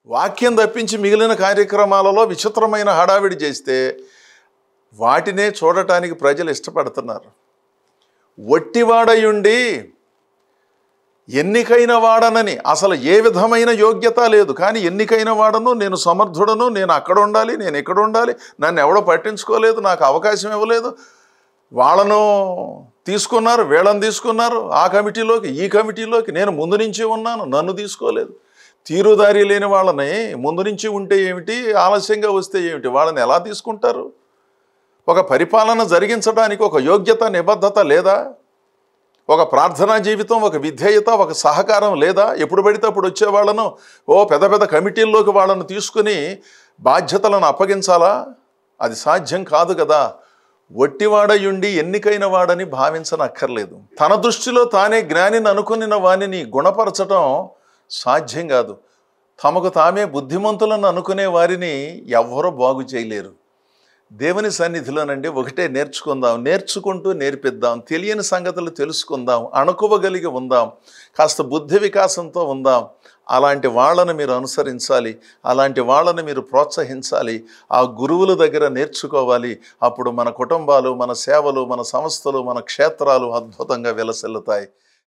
వాక్యం తప్పించి మిగిలిన కార్యక్రమాలలో విచిత్రమైన హడావిడి చేస్తే వాటినే చూడటానికి ప్రజలు ఇష్టపడుతున్నారు. వట్టివాడయుండి ఎన్నికైన వాడనని అసలు ఏ విధమైన యోగ్యత లేదు, కానీ ఎన్నికైన వాడను, నేను సమర్థుడను, నేను అక్కడ ఉండాలి, నేను ఇక్కడ ఉండాలి, నన్ను ఎవడో పట్టించుకోలేదు, నాకు అవకాశం ఇవ్వలేదు, వాళ్ళను తీసుకున్నారు, వీళ్ళని తీసుకున్నారు, ఆ కమిటీలోకి ఈ కమిటీలోకి, నేను ముందు నుంచి ఉన్నాను, నన్ను తీసుకోలేదు. తీరుదారి లేని వాళ్ళని ముందు నుంచి ఉంటే ఏమిటి, ఆలస్యంగా వస్తే ఏమిటి, వాళ్ళని ఎలా తీసుకుంటారు? ఒక పరిపాలన జరిగించడానికి ఒక యోగ్యత నిబద్ధత లేదా? ఒక ప్రార్థనా జీవితం, ఒక విధేయత, ఒక సహకారం లేదా? ఎప్పుడు పడితే అప్పుడు వచ్చే వాళ్ళను పెద్ద పెద్ద కమిటీల్లోకి వాళ్ళను తీసుకుని బాధ్యతలను అప్పగించాలా? అది సాధ్యం కాదు కదా. వట్టివాడయుండి ఎన్నికైన వాడని భావించనక్కర్లేదు. తన దృష్టిలో తానే జ్ఞానిని అనుకున్న వానిని గుణపరచడం సాధ్యం కాదు. తమకు తామే బుద్ధిమంతులను అనుకునే వారిని ఎవ్వరూ బాగు చేయలేరు. దేవుని సన్నిధిలోనండి ఒకటే నేర్చుకుందాం, నేర్చుకుంటూ నేర్పిద్దాం, తెలియని సంగతులు తెలుసుకుందాం, అణుకువగలిగి ఉందాం, కాస్త బుద్ధి వికాసంతో ఉందాం. అలాంటి వాళ్ళను మీరు అనుసరించాలి, అలాంటి వాళ్ళని మీరు ప్రోత్సహించాలి, ఆ గురువుల దగ్గర నేర్చుకోవాలి. అప్పుడు మన కుటుంబాలు, మన సేవలు, మన సంస్థలు, మన క్షేత్రాలు అద్భుతంగా విలసిల్లుతాయి.